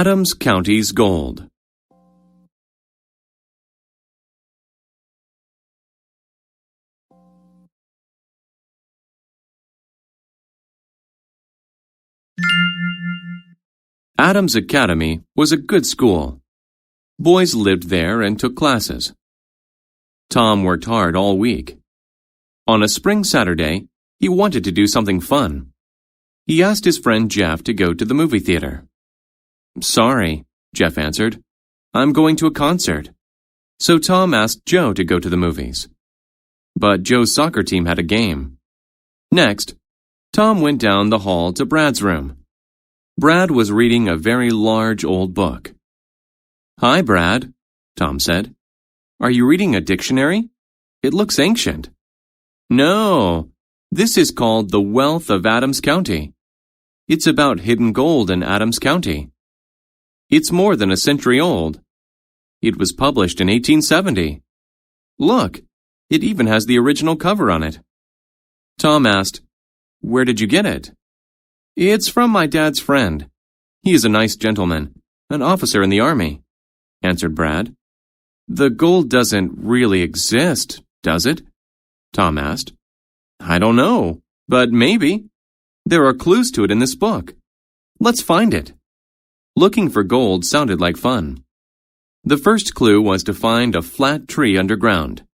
Adams County's Gold. Adams Academy was a good school. Boys lived there and took classes. Tom worked hard all week. On a spring Saturday, he wanted to do something fun. He asked his friend Jeff to go to the movie theater. "Sorry," Jeff answered. "I'm going to a concert." So Tom asked Joe to go to the movies. But Joe's soccer team had a game. Next, Tom went down the hall to Brad's room. Brad was reading a very large old book. "Hi, Brad," Tom said. "Are you reading a dictionary? It looks ancient." "No, this is called The Wealth of Adams County. It's about hidden gold in Adams County. It's more than a century old. It was published in 1870. Look, it even has the original cover on it." Tom asked, "Where did you get it?" "It's from my dad's friend. He is a nice gentleman, an officer in the army," answered Brad. "The gold doesn't really exist, does it?" Tom asked. "I don't know, but maybe. There are clues to it in this book. Let's find it." Looking for gold sounded like fun. The first clue was to find a flat tree underground.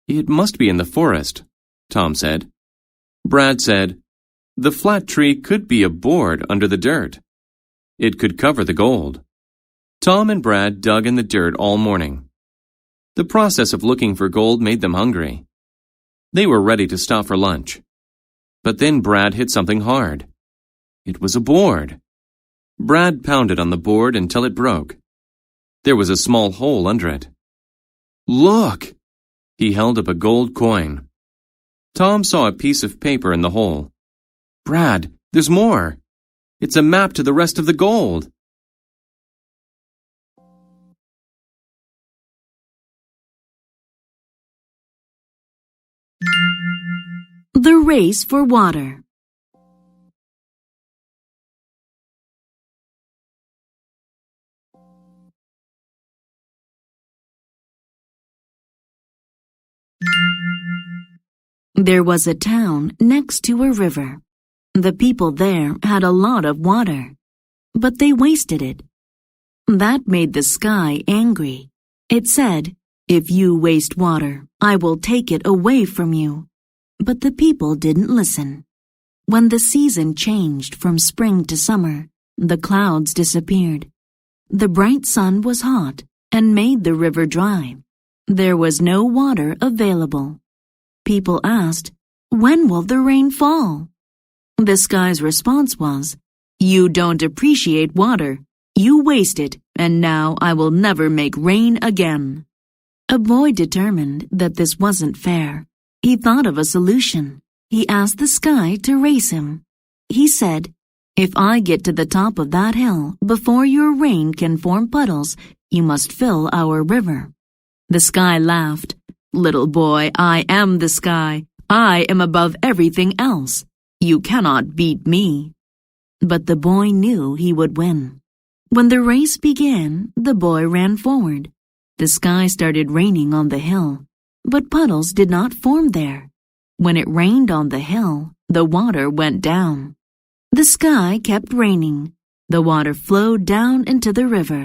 "It must be in the forest," Tom said. Brad said, "The flat tree could be a board under the dirt. It could cover the gold." Tom and Brad dug in the dirt all morning. The process of looking for gold made them hungry. They were ready to stop for lunch. But then Brad hit something hard. It was a board. Brad pounded on the board until it broke. There was a small hole under it. "Look!" He held up a gold coin. Tom saw a piece of paper in the hole. "Brad, there's more. It's a map to the rest of the gold." The race for water. There was a town next to a river. The people there had a lot of water, but they wasted it. That made the sky angry. It said, "If you waste water, I will take it away from you." But the people didn't listen. When the season changed from spring to summer, the clouds disappeared. The bright sun was hot and made the river dry. There was no water available. People asked, "When will the rain fall?" The sky's response was, "You don't appreciate water. You waste it, and now I will never make rain again." A boy determined that this wasn't fair. He thought of a solution. He asked the sky to race him. He said, "If I get to the top of that hill before your rain can form puddles, you must fill our river." The sky laughed. "Little boy, I am the sky. I am above everything else. You cannot beat me." But the boy knew he would win. When the race began, the boy ran forward. The sky started raining on the hill, but puddles did not form there. When it rained on the hill, the water went down. The sky kept raining. The water flowed down into the river.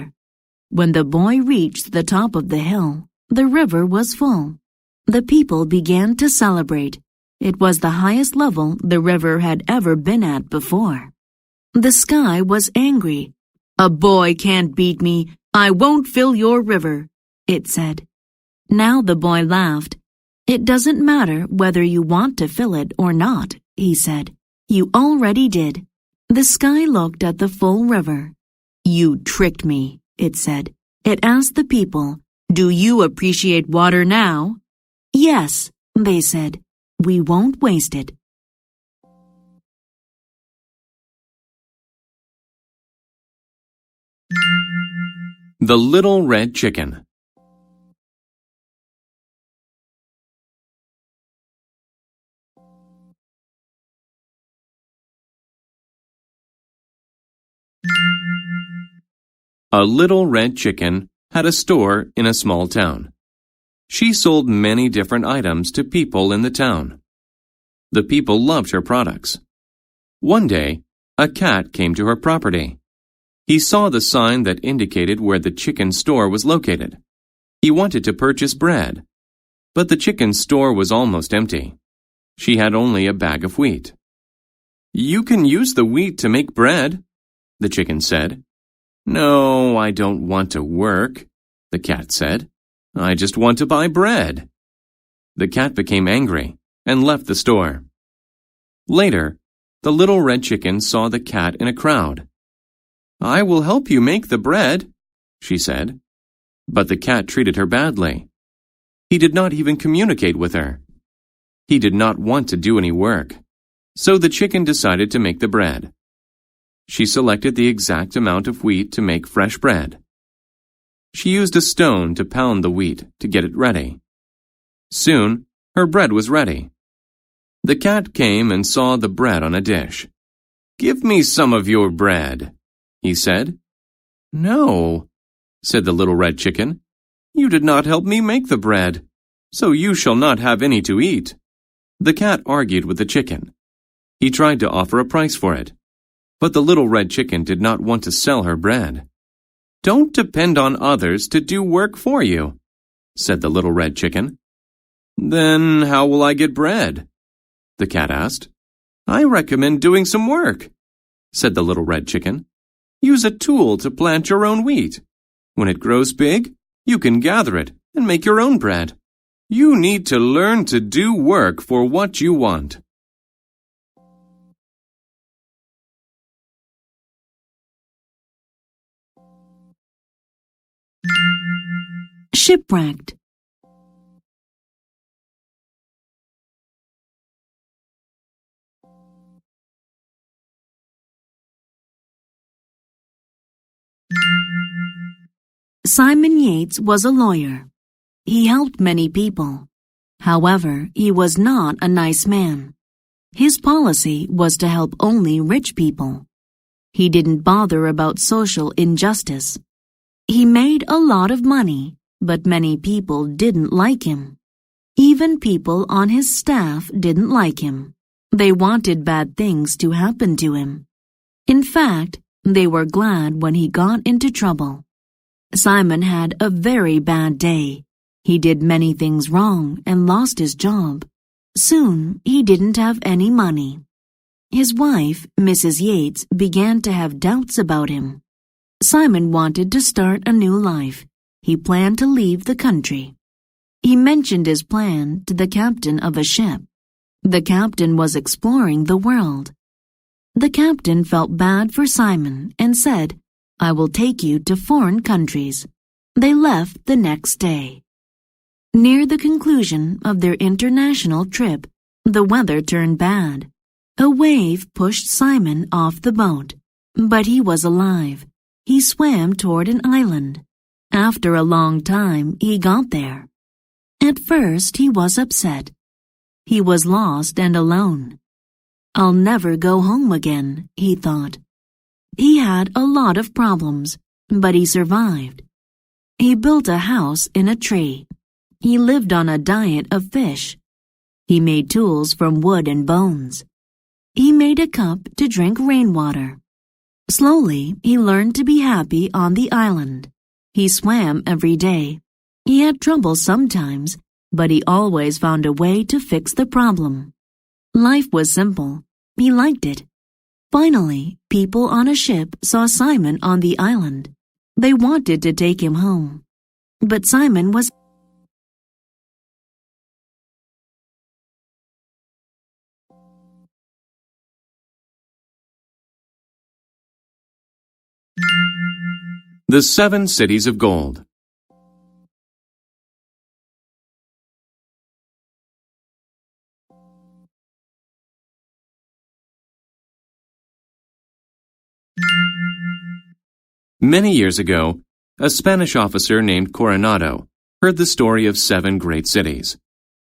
When the boy reached the top of the hill, the river was full. The people began to celebrate. It was the highest level the river had ever been at before. The sky was angry. "A boy can't beat me. I won't fill your river," it said. Now the boy laughed. "It doesn't matter whether you want to fill it or not," he said. "You already did." The sky looked at the full river. "You tricked me," it said. It asked the people, "Do you appreciate water now?" "Yes," they said. "We won't waste it." The Little Red Chicken. A little red chicken had a store in a small town. She sold many different items to people in the town. The people loved her products. One day, a cat came to her property. He saw the sign that indicated where the chicken store was located. He wanted to purchase bread, but the chicken store was almost empty. She had only a bag of wheat. "You can use the wheat to make bread," the chicken said. "No, I don't want to work," the cat said. "I just want to buy bread." The cat became angry and left the store. Later, the little red chicken saw the cat in a crowd. "I will help you make the bread," she said. But the cat treated her badly. He did not even communicate with her. He did not want to do any work, so the chicken decided to make the bread. She selected the exact amount of wheat to make fresh bread. She used a stone to pound the wheat to get it ready. Soon, her bread was ready. The cat came and saw the bread on a dish. "Give me some of your bread," he said. "No," said the little red chicken. "You did not help me make the bread, so you shall not have any to eat." The cat argued with the chicken. He tried to offer a price for it, but the little red chicken did not want to sell her bread. "Don't depend on others to do work for you," said the little red chicken. "Then how will I get bread?" the cat asked. "I recommend doing some work," said the little red chicken. "Use a tool to plant your own wheat. When it grows big, you can gather it and make your own bread. You need to learn to do work for what you want." Shipwrecked. Simon Yates was a lawyer. He helped many people. However, he was not a nice man. His policy was to help only rich people. He didn't bother about social injustice. He made a lot of money, but many people didn't like him. Even people on his staff didn't like him. They wanted bad things to happen to him. In fact, they were glad when he got into trouble. Simon had a very bad day. He did many things wrong and lost his job. Soon, he didn't have any money. His wife, Mrs. Yates, began to have doubts about him. Simon wanted to start a new life. He planned to leave the country. He mentioned his plan to the captain of a ship. The captain was exploring the world. The captain felt bad for Simon and said, "I will take you to foreign countries." They left the next day. Near the conclusion of their international trip, the weather turned bad. A wave pushed Simon off the boat, but he was alive. He swam toward an island. After a long time, he got there. At first, he was upset. He was lost and alone. "I'll never go home again," he thought. He had a lot of problems, but he survived. He built a house in a tree. He lived on a diet of fish. He made tools from wood and bones. He made a cup to drink rainwater. Slowly, he learned to be happy on the island. He swam every day. He had trouble sometimes, but he always found a way to fix the problem. Life was simple. He liked it. Finally, people on a ship saw Simon on the island. They wanted to take him home. But Simon was The 7 Cities of Gold. Many years ago, a Spanish officer named Coronado heard the story of 7 great cities.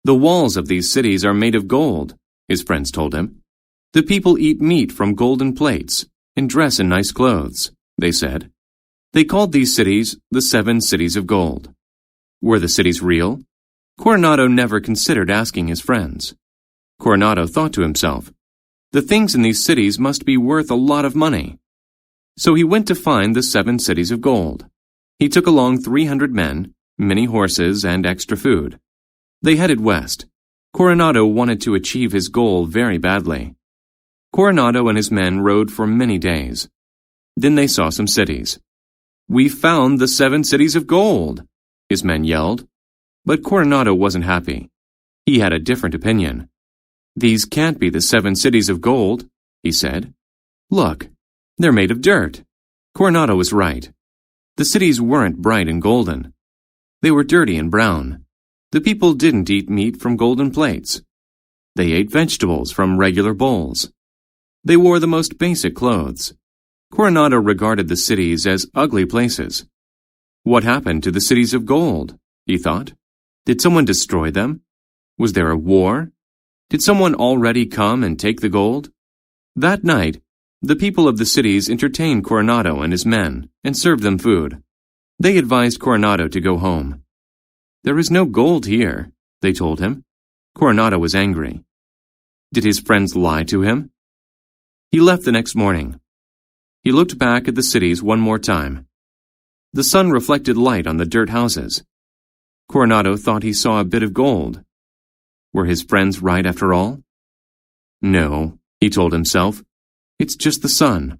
The walls of these cities are made of gold, his friends told him. The people eat meat from golden plates and dress in nice clothes, they said. They called these cities the 7 cities of gold. Were the cities real? Coronado never considered asking his friends. Coronado thought to himself, the things in these cities must be worth a lot of money. So he went to find the 7 cities of gold. He took along 300 men, many horses, and extra food. They headed west. Coronado wanted to achieve his goal very badly. Coronado and his men rode for many days. Then they saw some cities. "We found the 7 cities of gold," his men yelled. But Coronado wasn't happy. He had a different opinion. "These can't be the 7 cities of gold," he said. "Look, they're made of dirt." Coronado was right. The cities weren't bright and golden. They were dirty and brown. The people didn't eat meat from golden plates. They ate vegetables from regular bowls. They wore the most basic clothes. Coronado regarded the cities as ugly places. What happened to the cities of gold? He thought. Did someone destroy them? Was there a war? Did someone already come and take the gold? That night, the people of the cities entertained Coronado and his men and served them food. They advised Coronado to go home. "There is no gold here," they told him. Coronado was angry. Did his friends lie to him? He left the next morning. He looked back at the cities one more time. The sun reflected light on the dirt houses. Coronado thought he saw a bit of gold. Were his friends right after all? No, he told himself. It's just the sun.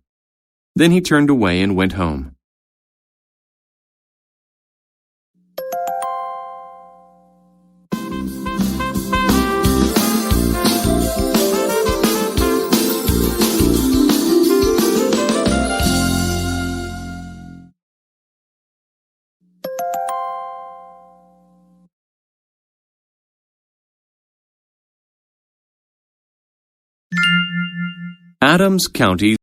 Then he turned away and went home. Adams County